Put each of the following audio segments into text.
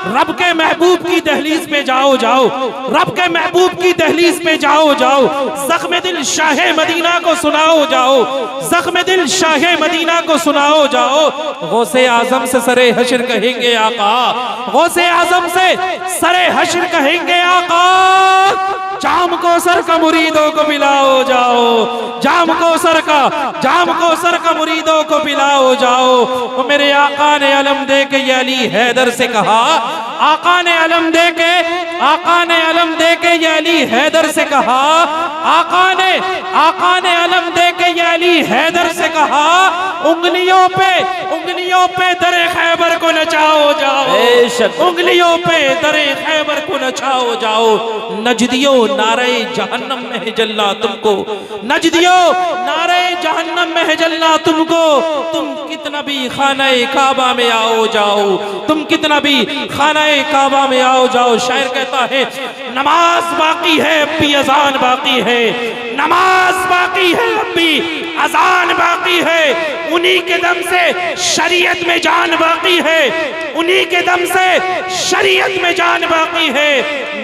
रब के महबूब की दहलीज पे जाओ जाओ, रब के महबूब की दहलीज पे जाओ जाओ, जख्म दिल शाह मदीना को सुनाओ जाओ, जख्म दिल शाह मदीना को सुनाओ जाओ। गौसे आजम से सरे हश्र कहेंगे आका, गौसे आजम से सरे हश्र कहेंगे आका, जाम कौसर का मुरीदों को पिलाओ जाओ, जाम कौसर का मुरीदों को पिलाओ जाओ। वो मेरे आका ने अलम दे के ये अली हैदर से कहा, आका ने अलम दे के ये अली हैदर से कहा, आका ने अलम दे के ये अली हैदर से कहा, उंगलियों पे दरे खैबर को नचाओ जाओ, उंगलियों पे दरे खैबर को नचाओ जाओ। नजदियों नारे जहन्नम में है जलना तुमको, नजदियों नारे जहन्नम में है जलना तुमको। तुम कितना भी खानाए काबा में आओ जाओ, तुम कितना भी खानाए काबा में आओ जाओ। शायर कहता है नमाज बाकी है अब भी अजान बाकी है, नमाज बाकी है अब भी अजान बाकी है। उन्हीं के दम से शरीयत में जान बाकी है, उन्हीं के दम से शरीयत में जान बाकी है।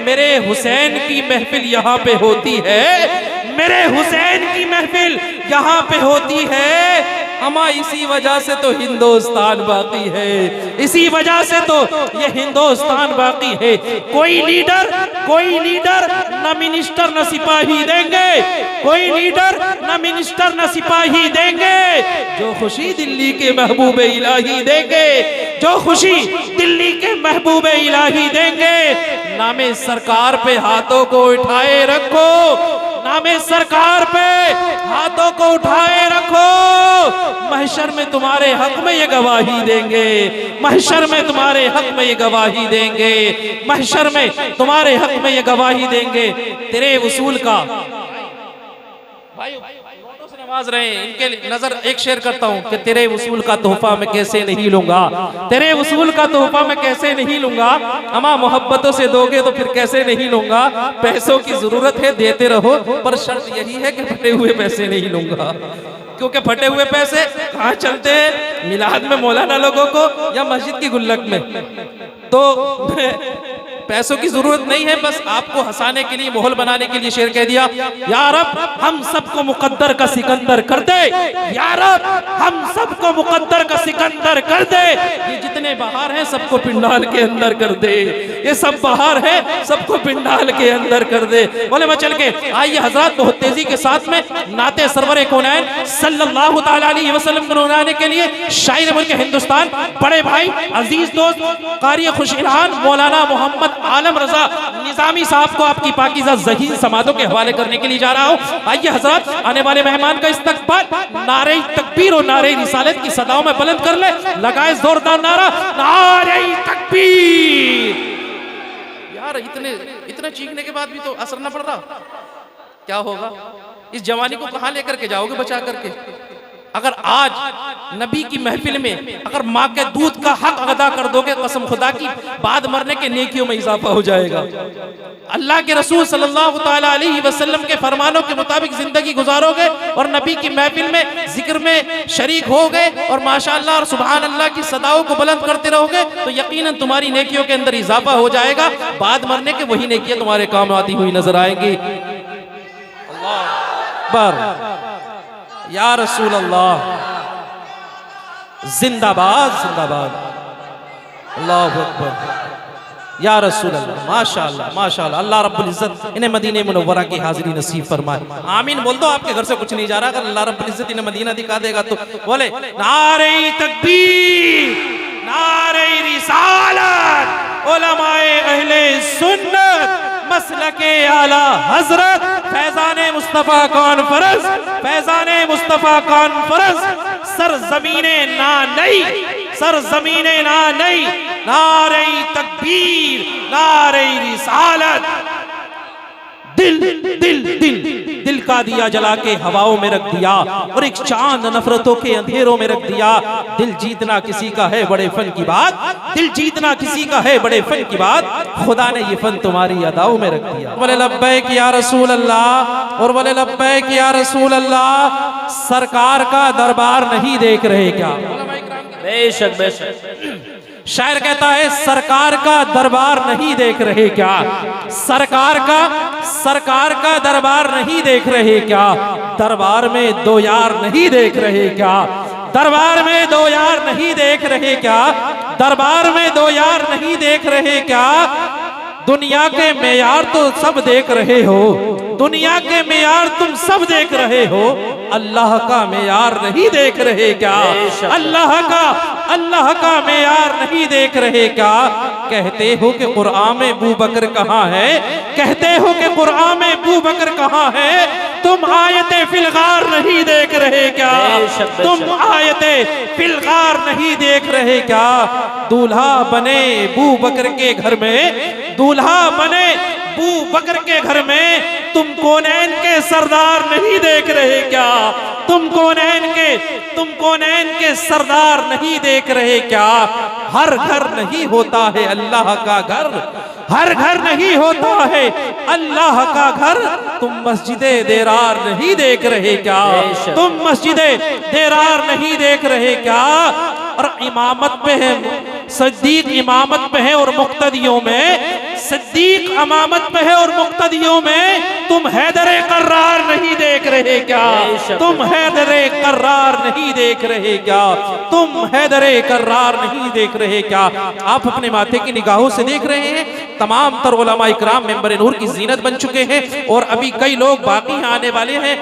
मेरे हुसैन की महफिल यहाँ पे होती है, मेरे हुसैन की महफिल यहाँ पे होती है। अमा इसी वजह से तो हिंदुस्तान बाकी है, इसी वजह से तो ये हिंदुस्तान बाकी है। कोई लीडर न मिनिस्टर न सिपाही देंगे, कोई लीडर न मिनिस्टर न सिपाही देंगे। जो खुशी दिल्ली के महबूब इलाही देंगे, जो खुशी दिल्ली के महबूब इलाही देंगे। नामे सरकार पे हाथों को उठाए रखो, नामे सरकार पे हाथों को उठाए रखो। महशर में तुम्हारे हक में ये गवाही देंगे, महशर में तुम्हारे हक में ये गवाही देंगे, महशर में तुम्हारे हक में ये गवाही देंगे। तेरे उसूल का भाई नमाज रहे, इनके नजर एक शेर करता हूँ कि तेरे उसूल का तोहफा मैं कैसे नहीं लूंगा, तेरे उसूल का तोहफा मैं कैसे नहीं लूंगा। अमा मोहब्बतों से दोगे तो फिर कैसे नहीं लूंगा। पैसों की जरूरत है देते रहो, पर शर्त यही है कि फटे हुए पैसे नहीं लूंगा, क्योंकि फटे हुए पैसे कहाँ चलते हैं, मिलाद में मौलाना लोगों को या मस्जिद की गुल्लक में। तो पैसों की जरूरत नहीं है, बस आपको हंसाने के लिए, माहौल बनाने के लिए शेर कह दिया, या रब हम सबको मुकद्दर का सिकंदर कर दे, या रब हम सबको मुकद्दर का सिकंदर कर दे। ये जितने बाहर हैं सबको पिंडाल के अंदर कर दे, ये सब बाहर है सबको पिंडाल के अंदर कर दे। बोले मैं चल के आइए हजरत, बहुत तेजी के साथ में नाते सरवर कौनैन सल्लल्लाहु तआला अलैहि वसल्लम को सुनाने के लिए शायर मुल्क हिंदुस्तान बड़े भाई अजीज दोस्त कारी खुशइल्हान मौलाना मोहम्मद आलम रजा निजामी साहब को आपकी पाकीज़ा ज़हीन समातों के हवाले करने के लिए जा रहा हूँ। आइए हजरत, आने वाले मेहमान का इस्तकबाल नारे तकबीर और नारे रिसालत की सदाओं में बुलंद कर ले। लगाए जोरदार नारा, नारे तकबीर। यार इतने चीखने के बाद भी तो असर न पड़ रहा, क्या होगा? इस जवानी को कहाँ लेकर के जाओगे बचा करके? अगर आज नबी की महफिल में अगर माँ के दूध का हक अदा कर दोगे, कसम खुदा की, बाद मरने के नेकियों में इजाफा हो जाएगा। अल्लाह के रसूल सल्लल्लाहु तआला अलैहि वसल्लम के फरमानों के मुताबिक जिंदगी गुजारोगे और नबी की महफिल में जिक्र में शरीक हो गए और माशाअल्लाह और सुभान अल्लाह की सदाओं को बुलंद करते रहोगे तो यकीनन तुम्हारी नेकियों के अंदर इजाफा हो जाएगा। बाद मरने के वही नेकियां तुम्हारे काम आती हुई नजर आएंगी। अल्लाह अकबर, या रसूल अल्लाह, जिंदाबाद जिंदाबाद, अल्लाहु अकबर, या रसूल अल्लाह। माशाअल्लाह माशाअल्लाह, अल्लाह रब्बुल इज्जत इन्हें मदीने मुनव्वरा की हाजिरी नसीब फरमाए। आमीन बोल दो, आपके घर से कुछ नहीं जा रहा। अगर अल्लाह रब्बुल इज्जत इन्हें मदीना दिखा देगा तो बोले नारे तकबीर, नारे रिसालत, उलमाए अहले सुन्नत, मसलके आला हजरत, फैजाने मुस्तफा कॉन्फ्रेंस, फैजाने मुस्तफा कॉन्फ्रेंस, सरजमीने ना नई, सरजमीने ना नई, नारे तकबीर, नारे रिसालत। दिल दिल दिल दिल का दिया जला के हवाओं में रख दिया और एक चांद नफरतों के अंधेरों में रख दिया। दिल जीतना किसी का है बड़े फन की बात, दिल जीतना किसी का है बड़े फन की बात, खुदा ने ये फन तुम्हारी अदाओं में रख दिया। बोले लब्बैक या रसूल अल्लाह, और बोले लब्बैक या रसूल अल्लाह। सरकार का दरबार नहीं देख रहे क्या? बेशक बेशक, शायर कहता है सरकार का दरबार नहीं देख रहे क्या, सरकार का दरबार नहीं देख रहे क्या, दरबार में दो यार नहीं देख रहे क्या, दरबार में दो यार नहीं देख रहे क्या, दरबार में दो यार नहीं देख रहे क्या। दुनिया के मेयार तो सब देख रहे हो, दुनिया के मेयार तुम सब देख रहे हो, अल्लाह का मेयार नहीं देख रहे क्या, अल्लाह का मेयार नहीं देख रहे क्या। कहते हो कि कुरान में अबू बकर कहाँ है, कहते हो कि कुरान में अबू बकर कहाँ है, तुम आयते फिलगार नहीं देख रहे क्या, तुम आयते फिलगार नहीं देख रहे क्या। दूल्हा बने अबू बकर के घर में, दूल्हा बने अबू बकर के घर में, तुम कौनैन के सरदार नहीं देख रहे क्या, तुम कौनैन के सरदार नहीं देख रहे क्या। हर घर नहीं होता है अल्लाह का घर, हर घर नहीं होता है अल्लाह का घर, तुम मस्जिदे देरार नहीं देख रहे क्या, तुम मस्जिदे देरार नहीं देख रहे क्या। और इमामत पे है सिद्दीक, इमामत पे है और मुक्तदियों में, सिद्दीक इमामत पे है और मुक्तदियों में, तुम हैदरे कर्रार नहीं देख रहे क्या, तुम हैदरे कर्रार नहीं देख रहे क्या, तुम हैदरे कर्रार नहीं देख रहे क्या। आप अपने माथे की निगाहों से देख रहे हैं तमाम तर उलमा इकराम मेंबर नूर की जीनत बन चुके हैं, और अभी कई लोग बाकी आने वाले हैं।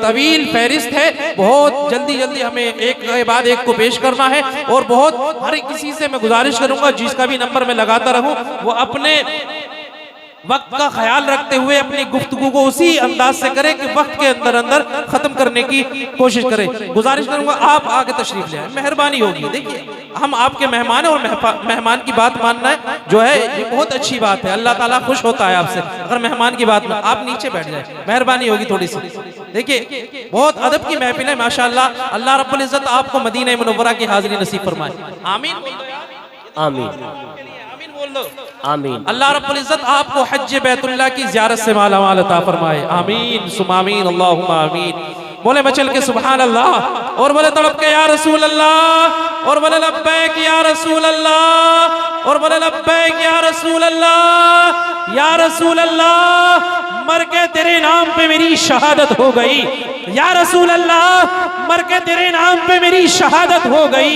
तवील फहरिस्त है, बहुत जल्दी जल्दी हमें एक के बाद एक को पेश करना है, और बहुत हर किसी से मैं गुजारिश करूंगा जिसका भी नंबर मैं लगाता रहूं वो अपने वक्त का ख्याल रखते हुए अपनी गुफ्तगू को उसी अंदाज से करे कि वक्त के अंदर अंदर खत्म करने की कोशिश करें। गुजारिश करूंगा आप आगे तशरीफ ले आए, मेहरबानी होगी। देखिए हम आपके मेहमान हैं और मेहमान की बात मानना है जो है ये बहुत अच्छी बात है, अल्लाह ताला खुश होता है आपसे अगर मेहमान की बात में आप नीचे बैठ जाए, मेहरबानी होगी थोड़ी सी। देखिए बहुत अदब की महफिल है माशाअल्लाह, अल्लाह रब्बुल इज्जत आपको मदीना मुनव्वरा की हाजिरी नसीब फरमाए। आमीन आमीन बोल दो आमीन। अल्लाह रब्बुल इज्जत आपको हज बैतुल्लाह की ज़ियारत से माला माल अता फरमाए। आमीन सुम्मा आमीन अल्लाहुम्मा आमीन। बोले मचल के सुभान अल्लाह, और बोले तड़प के या रसूल अल्लाह, और बोले लब्बैक या रसूल अल्लाह, और बोले लब्बैक या रसूल अल्लाह, या रसूल अल्लाह मर के तेरे नाम पे मेरी शहादत हो गई, या रसूल अल्लाह मर के तेरे नाम पे मेरी शहादत हो गई।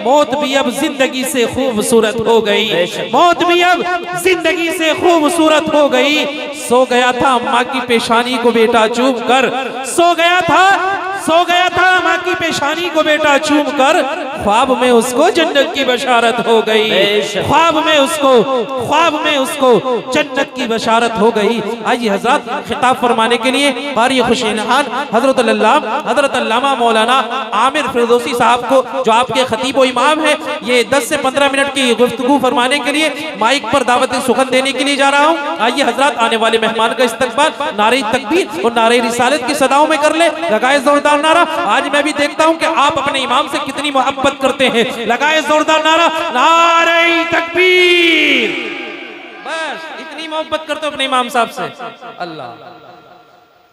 मौत भी अब जिंदगी से खूबसूरत हो गई, मौत भी अब जिंदगी से खूबसूरत हो गई। सो गया था माँ की पेशानी को बेटा चूम कर, सो गया था माँ की पेशानी को बेटा चूम कर, ख्वाब में उसको जन्नत की बशारत हो गई, ख्वाब में उसको जन्नत की बशारत हो गई। आइए हजरत खिताब फरमाने के लिए कारी खुशनहान हजरत अल्लामा मौलाना आमिर फिरदौसी साहब को जो आपके खतीब व इमाम है, ये 10 से 15 मिनट की गुफ्तगू फरमाने के लिए माइक पर दावत सुखन देने के लिए जा रहा हूँ। आइए हजरत आने वाले मेहमान का इस्तकबाल नारे तकबीर और नारे रिसालत की सदाओं में कर ले। लगाए जोरदार नारा। आज मैं भी देखता हूँ कि आप अपने इमाम से कितनी मोहब्बत करते हैं। लगाए जोरदार नारा, नारे तकबीर। बस इतनी मोहब्बत करते हो अपने इमाम साहब से। अल्लाह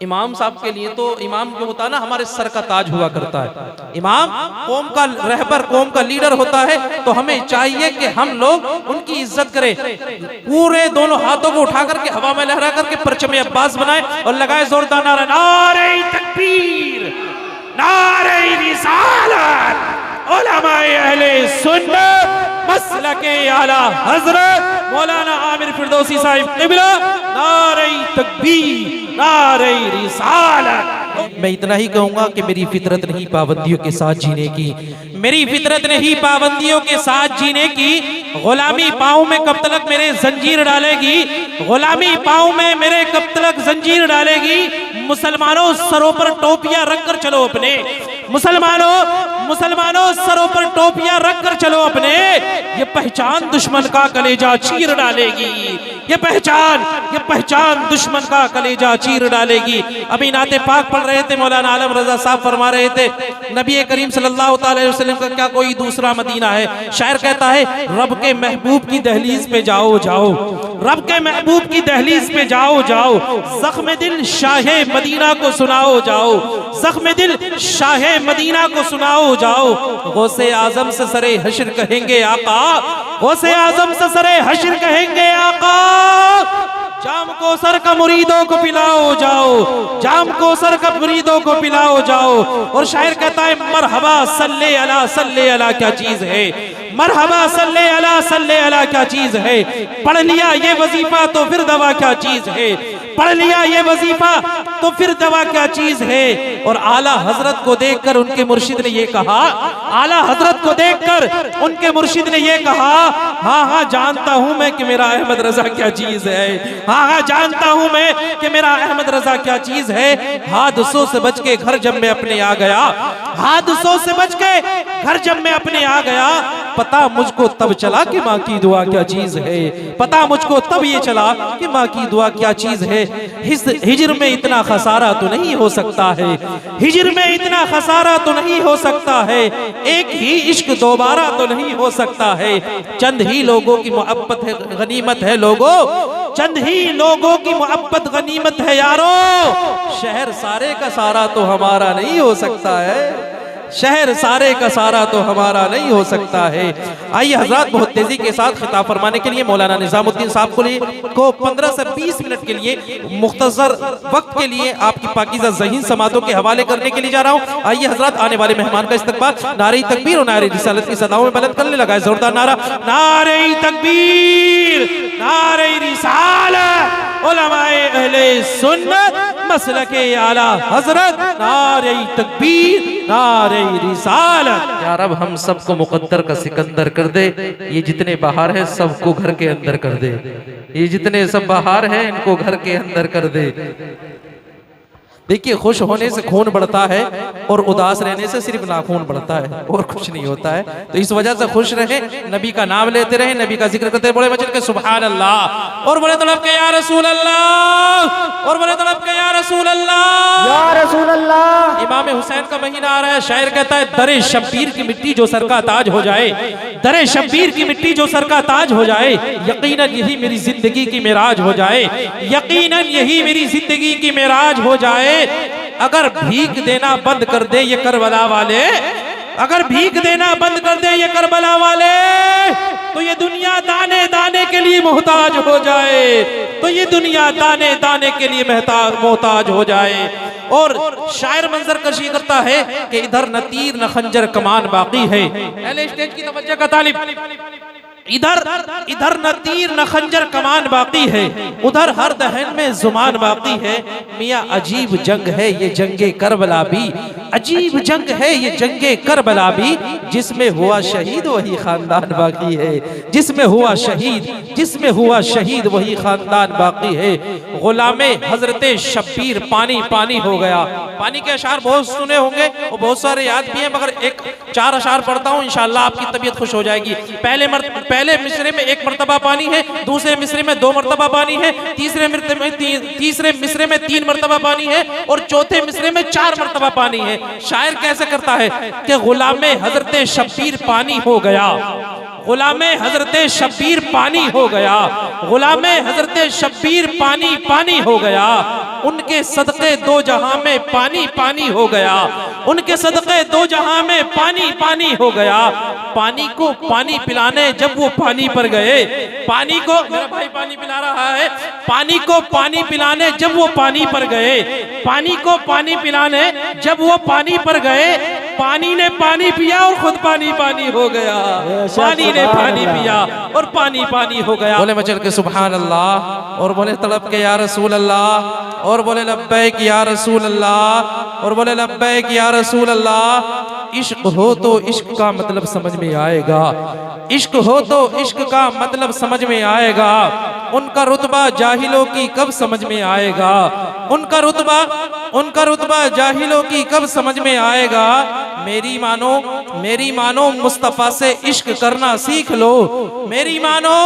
इमाम साहब के लिए तो इमाम जो होता है ना हमारे सर का ताज हुआ करता है। इमाम कौम का रहबर, कौम का लीडर होता है, तो हमें चाहिए कि हम लोग उनकी इज्जत करें, पूरे दोनों हाथों को उठा करके हवा में लहरा करके परचम अब्बास बनाए और लगाए जोरदार नारा, नारे तकबीर, नारे रिसालत, उलमाए अहले सुन्नत मसलके आला हजरत मौलाना आमिर फिरदौसी साहिब क़िबला, नारे तकबीर, नारे रिसालत। मैं इतना ही कहूंगा कि मेरी फितरत नहीं पाबंदियों के साथ जीने की, मेरी फितरत नहीं पाबंदियों के साथ जीने की। गुलामी पाँव में कब तक मेरे जंजीर डालेगी, गुलामी पाँव में मेरे कब तक जंजीर डालेगी। मुसलमानों सरों पर टोपियां रख कर चलो अपने, मुसलमानों सरों पर टोपियां रख कर चलो अपने। ये पहचान दुश्मन का कलेजा चीर डालेगी, ये पहचान दुश्मन का कलेजा चीर डालेगी। अभी नाते पाक पढ़ रहे थे, मौलाना आलम रजा साहब फरमा रहे थे, नबी करीम सल्लल्लाहु अलैहि वसल्लम का क्या कोई दूसरा मदीना है। शायर कहता है, रब के महबूब की दहलीज पे जाओ जाओ, रब के महबूब की दहलीज पे जाओ जाओ, जख्म दिल शाहे मदीना को सुनाओ जाओ, जख्म दिल शाहे मदीना को सुनाओ जाओ। गौसे आजम से सरे हश्र कहेंगे आका, गौसे आजम से सरे हश्र कहेंगे आका, जाम कोसर का मुरीदों को पिलाओ जाओ, जाम कोसर का मुरीदों को पिलाओ जाओ। और शायर कहता है मरहबा सल्ले अला क्या चीज है, मरहबा सल्ले अला क्या चीज है। पढ़ लिया ये वजीफा तो फिर दवा क्या चीज है, पढ़ लिया ये वजीफा तो फिर दवा क्या चीज है। और आला हजरत को देखकर उनके मुर्शिद ने ये कहा, आला हजरत को देखकर उनके मुर्शिद ने ये कहा, हाँ हाँ जानता हूं मैं कि मेरा अहमद रजा क्या चीज है, हाँ हाँ जानता हूं मैं कि मेरा अहमद रजा क्या चीज है। हादसों से बच के घर जब मैं अपने आ गया, हादसों से बच के घर जब मैं अपने आ गया, पता मुझको तब चला कि माँ की दुआ क्या चीज है, पता मुझको तब ये चला कि माँ की दुआ क्या चीज है। हिज्र में इतना खसारा तो नहीं हो सकता है, हिज्र में इतना खसारा तो नहीं हो सकता है, एक ही इश्क दोबारा तो नहीं हो सकता है। चंद ही लोगों की मोहब्बत है गनीमत है लोगों, चंद ही लोगों की मोहब्बत गनीमत है यारो, शहर सारे का सारा तो हमारा नहीं हो सकता है, शहर सारे का सारा तो हमारा नहीं हो सकता है। आइए हजरत बहुत तेजी के साथ खिताब फरमाने के लिए मौलाना निजामुद्दीन साहब को 15 से 20 मिनट के लिए मुख्तसर वक्त के लिए आपकी पाकीज़ा ज़हीन समातों के हवाले करने के लिए जा रहा हूँ। आइए हजरत आने वाले मेहमान का इस्तकबाल नारे तकबीर और नारे रिसालत की सदाओं में बुलंद करने लगा है। जोरदार नारा, नारे तकबीर, नारे रिसालत, उलमाए अहले सुन्नत मसलके आला हजरत, नारे तकबीर, नारे रिसालत। या रब हम सबको मुकद्दर का सिकंदर कर दे, ये जितने बाहर हैं सबको घर के अंदर कर दे, ये जितने सब बाहर हैं इनको घर के अंदर कर दे। देखिए खुश होने से खून बढ़ता है और उदास रहने से सिर्फ नाखून बढ़ता है और कुछ नहीं होता है। तो इस वजह से खुश रहे, नबी का नाम लेते रहे, नबी का जिक्र करते बड़े मचल के सुभान अल्लाह, और बड़े तड़प के या रसूल अल्लाह, और बड़े तड़प के या रसूल अल्लाह, या रसूल अल्लाह। इमाम हुसैन का महीना आ रहा है, शायर कहता है दरे शब्बीर की मिट्टी जो सर का ताज हो जाए, दरे शब्बीर की मिट्टी जो सर का ताज हो जाए, यकीनन यही मेरी जिंदगी की मेराज हो जाए, यकीनन यही मेरी जिंदगी की मेराज हो जाए। अगर भीख देना बंद कर दे ये करबला वाले, अगर भीख देना बंद कर दे ये करबला वाले, तो ये दुनिया दाने दाने के लिए मोहताज हो जाए, तो ये दुनिया दाने दाने के लिए मोहताज हो जाए। और शायर मंजर कशी करता है कि इधर न तीर न खंजर कमान बाकी है, पहले स्टेज की तवज्जो का तालिब, इधर न तीर न खंजर कमान बाकी है, उधर हर दहन में जुबान बाकी है। मियाँ अजीब जंग है ये जंगे करबला भी, अजीब जंग है ये जंगे करबला भी, जिसमें हुआ शहीद वही खानदान बाकी है, जिसमें हुआ शहीद, जिसमें हुआ शहीद वही खानदान बाकी है। गुलामे हजरते शब्बीर पानी पानी हो गया। पानी के अशार बहुत सुने होंगे और बहुत सारे याद भी हैं, मगर एक 4 अशार पढ़ता हूँ, इंशाअल्लाह आपकी तबीयत खुश हो जाएगी। पहले मिसरे में 1 मरतबा पानी है, दूसरे मिसरे में 2 मरतबा पानी है, तीसरे मिसरे में 3 मरतबा पानी है, और चौथे मिसरे में 4 मरतबा पानी है। शायर कैसे करता है कि गुलामे हजरते शब्बीर पानी हो गया, गुलामे हजरते शब्बीर पानी हो गया, गुलामे हजरते शब्बीर पानी पानी हो गया, उनके सदके 2 जहां में पानी पानी हो गया, उनके सदके 2 जहां में पानी पानी हो गया। पानी को पानी पिलाने जब वो पानी पर गए, पानी को, मेरा भाई पानी पिला रहा है, पानी को पानी पिलाने जब वो पानी पर गए, पानी को पानी पिलाने जब वो पानी पर गए, पानी ने पानी पिया और खुद पानी पानी हो गया, पानी ने पानी पिया और पानी पानी हो गया। बोले मचल के सुभान अल्लाह, और बोले तड़प के या रसूल अल्लाह, और बोले लब्बैक या रसूल अल्लाह, और बोले लब्बैक या रसूल अल्लाह। इश्क हो तो इश्क का मतलब समझ में आएगा, इश्क हो तो इश्क का मतलब समझ में आएगा, उनका रुतबा जाहिलों की कब समझ में आएगा, उनका रुतबा जाहिलों की कब समझ में आएगा। मेरी मानो मुस्तफा से इश्क करना सीख लो, मेरी मानो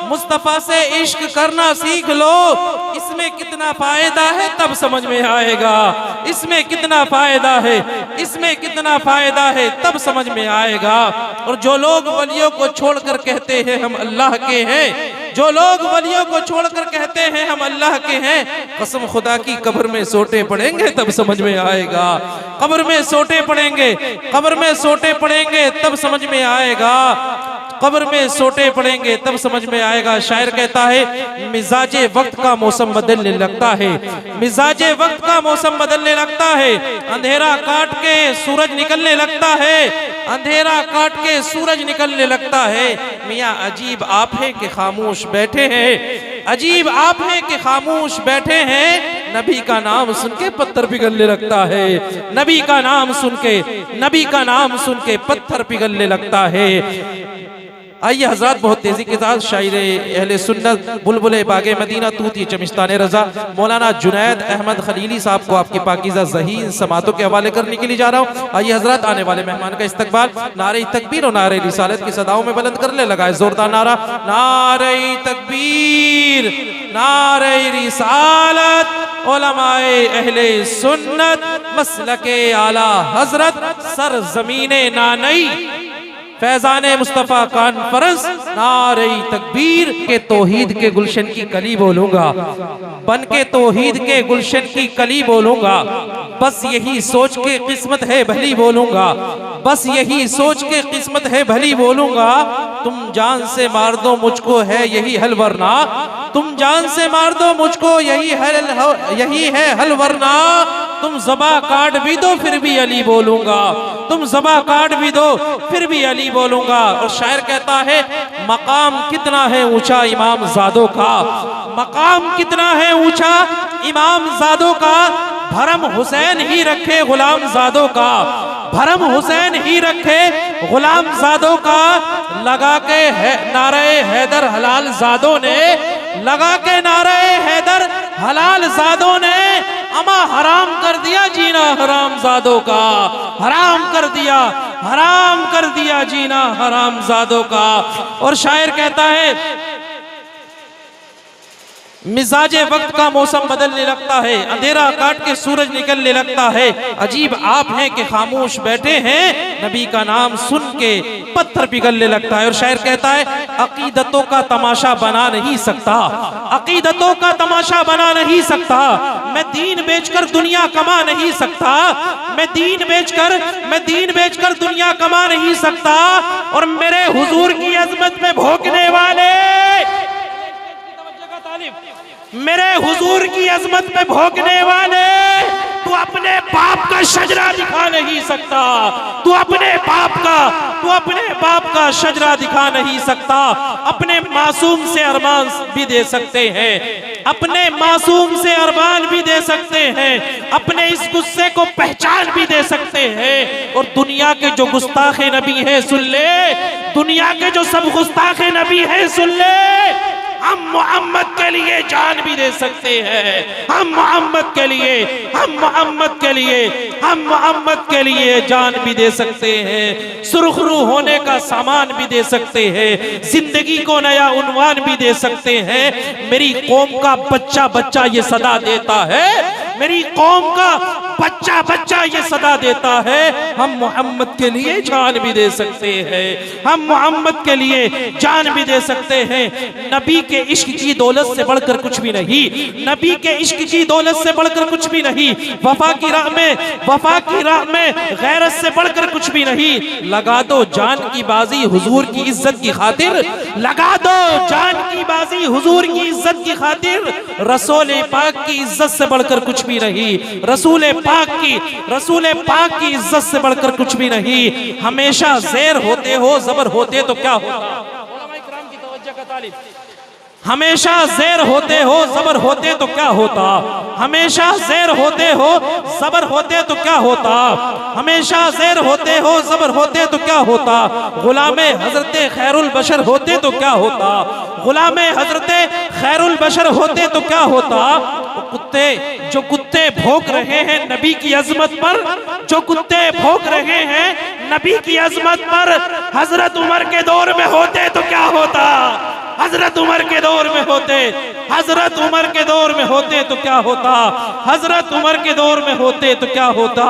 मुस्तफा से इश्क करना सीख लो, इसमें कितना फायदा है तब समझ में आएगा, इसमें कितना फायदा है, इसमें कितना फायदा है तब समझ में आएगा। और जो लोग वलियों को छोड़कर कहते हैं हम अल्लाह के हैं, जो लोग वलियों को छोड़कर कहते हैं हम अल्लाह के हैं, कसम खुदा की कब्र में सोटे पड़ेंगे तब समझ में आएगा। कब्र में सोटे पड़ेंगे, कब्र में सोटे पड़ेंगे तब समझ में आएगा। कब्र में सोटे पड़ेंगे तब समझ में आएगा। शायर कहता है मिजाजे वक्त का मौसम बदलने लगता है, मिजाजे वक्त का मौसम बदलने लगता है। अंधेरा काट के सूरज निकलने लगता है, अंधेरा काट के सूरज निकलने लगता है। मियाँ अजीब आप हैं कि खामोश बैठे हैं, अजीब आप हैं कि खामोश बैठे हैं। नबी का नाम सुन के पत्थर पिघलने लगता है, नबी का नाम सुन के, नबी का नाम सुन के पत्थर पिघलने लगता है। आइए हजरत बहुत तेजी के साथ शायर अहले सुन्नत बुलबुले बागे मदीना तूती चमिस्तान रजा मौलाना जुनैद अहमद खलीली साहब को आपकी पाकीज़ा ज़हीन समातों के हवाले करने के लिए जा रहा हूँ। आइए हजरत आने वाले मेहमान का इस्तकबाल नारे तकबीर और नारे रिसालत की सदाओं में बुलंद करने लगा है। जोरदार नारा, नारे तकबीर, नारे रिसालत, उलमाए अहले सुन्नत मसलके आला हजरत सरजमीने नानई फैजाने मुस्तफ़ा कॉन्फ्रेंस नारे तकबीर के तौहीद के गुलशन की कली बोलूंगा, बन के तौहीद के गुलशन की कली बोलूंगा। बस यही सोच के किस्मत है भली बोलूंगा, बस यही सोच के किस्मत है भली बोलूंगा। तुम जान से मार दो मुझको है यही हल वरना, तुम जान से मार दो मुझको यही है हल वरना। तुम ज़बा काट भी दो फिर भी अली बोलूंगा, तुम ज़बा काट भी दो फिर भी अली बोलूंगा। और शायर कहता है मकाम कितना है ऊंचा इमाम ज़ादों का, मकाम कितना है ऊंचा इमाम ज़ादों का। भरम हुसैन ही रखे गुलाम ज़ादों का, भरम हुसैन ही रखे गुलाम ज़ादों का। लगा के नारे हैदर हलाल ज़ादों ने, लगा के नारे हैदर हलाल ज़ादों ने अमा हराम कर दिया जीना हराम ज़ादों का, हराम कर दिया, हराम कर दिया जीना हराम ज़ादों का। और शायर कहता है मिजाजे वक्त का मौसम बदलने लगता है, अंधेरा काट के सूरज निकलने लगता है। अजीब आप हैं कि खामोश बैठे हैं, नबी का नाम सुन के पत्थर पिघलने लगता है। और शायर कहता है अकीदतों का तमाशा बना नहीं सकता, अकीदतों का तमाशा बना नहीं सकता। मैं दीन बेचकर दुनिया कमा नहीं सकता, मैं दीन बेचकर दुनिया कमा नहीं सकता। और मेरे हुजूर की अजमत में भोंकने वाले, मेरे हुजूर की अजमत में भोंकने वाले, तू अपने बाप का शजरा दिखा नहीं सकता, तू अपने बाप का शजरा दिखा नहीं सकता। अपने मासूम से अरमान भी दे सकते हैं, अपने मासूम से अरमान भी दे सकते हैं, अपने इस गुस्से को पहचान भी दे सकते हैं। और दुनिया के जो गुस्ताखे नबी हैं सुन ले, दुनिया के जो सब गुस्ताखे नबी हैं सुन ले, हम मोहम्मद के लिए जान भी दे सकते हैं, हम मोहम्मद के लिए, हम मोहम्मद के लिए, हम मोहम्मद के लिए जान भी दे सकते हैं। सुरखरू होने का सामान भी दे सकते हैं, जिंदगी को नया उन्वान भी दे सकते हैं। मेरी कौम का बच्चा बच्चा ये सदा देता है, मेरी कौम का बच्चा बच्चा ये सदा देता है, हम मोहम्मद के लिए जान भी दे सकते हैं, हम मोहम्मद के लिए जान भी दे सकते हैं। नबी के इश्क की दौलत से बढ़कर कुछ भी नहीं, नबी के इश्क की दौलत से बढ़कर कुछ भी नहीं। वफा की राह में, वफा की राह में गैरत से बढ़कर कुछ भी नहीं। लगा दो जान की बाजी हुजूर की इज्जत की खातिर, लगा दो जान की बाजी हुजूर की इज्जत की खातिर। रसूल पाक की इज्जत से बढ़कर कुछ भी नहीं, रसूल पाक की इज्जत से बढ़कर कुछ भी नहीं। हमेशा ज़ेर होते हो ज़बर होते तो क्या होता, हमेशा ज़ेर होते हो ज़बर होते तो क्या होता, हमेशा ज़ेर होते हो ज़बर होते तो क्या होता, हमेशा ज़ेर होते हो ज़बर होते तो क्या होता। गुलामे हज़रते खैरुल बशर होते तो क्या होता, गुलामे हज़रते खैरुल बशर होते तो क्या होता। कुत्ते जो कुत्ते भौंक रहे हैं नबी की अजमत पर, जो कुत्ते भौंक रहे हैं नबी की अजमत पर, हजरत उमर के दौर में होते तो क्या होता, हजरत उमर के दौर में होते, हजरत उमर के दौर में होते तो क्या होता, हजरत उमर के दौर में होते तो क्या होता,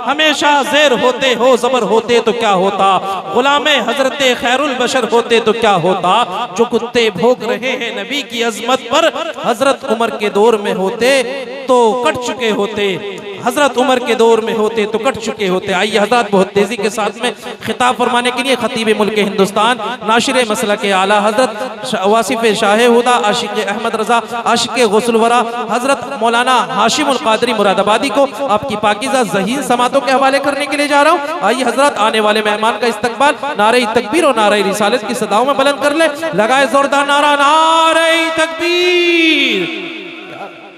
हमेशा ज़ेर होते हो ज़बर होते तो क्या होता, गुलामे हजरत खैरुल बशर होते तो क्या होता, जो कुत्ते भोग रहे हैं नबी की अजमत पर, हजरत उमर के दौर में होते तो कट चुके होते, हजरत उमर के दौर में होते तो कट चुके होते। आइए हजरत बहुत तेजी के साथ में खिताब फरमाने के लिए खतीब मुल्क हिंदुस्तान, नाशिर मसला के आला हजरत वासिफ शाह हुदा आशिक अहमद रजा आशिक गौसुल वरा हजरत मौलाना हाशिमुल कादरी मुरादाबादी को आपकी पाकीज़ा ज़हीन समातों के हवाले करने के लिए जा रहा हूँ। आइए हजरत आने वाले मेहमान का इस्तकबाल नारे तकबीर और नारे रिसालत की सदाओं में बुलंद कर ले। लगाए जोरदार नारा, नारे तकबीर,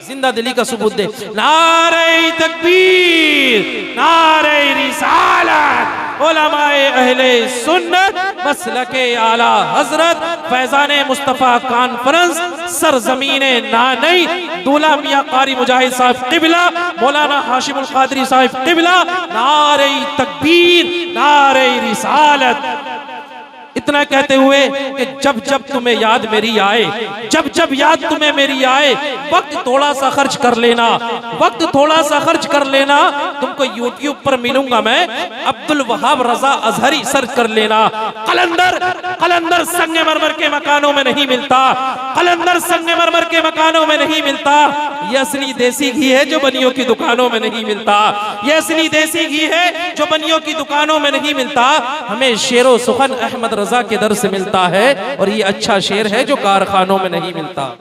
जिंदा दिली का सबूत दे, नारे तकबीर, नारे रिसालत, उलमाए अहले सुन्नत मसलके आला हजरत फैजान मुस्तफ़ा कॉन्फ्रेंस सरजमीने नानई दूल्हा मियां कारी मुजाहिद साहब क़िबला मौलाना हाशिमुल कादरी साहब क़िबला, नारे तकबीर, नारे रिसालत। इतना कहते हुए कि जब जब तुम्हें याद मेरी आए, जब जब याद तुम्हें मेरी आए, वक्त थोड़ा सा खर्च कर लेना, वक्त थोड़ा सा खर्च कर लेना, तुमको यूट्यूब पर मिलूंगा मैं, अब्दुल वहाब रजा अजहरी सर्च कर लेना। कलंदर, कलंदर संगमरमर के मकानों में नहीं मिलता, कलंदर संगमरमर के मकानों में नहीं मिलता, ये असली देसी घी है जो बनियों की दुकानों में नहीं मिलता, ये असली देसी घी है जो बनियों की दुकानों में नहीं मिलता। हमें शेरो सुखन अहमद रजा के दर से मिलता है और ये अच्छा शेर है जो कारखानों में नहीं मिलता।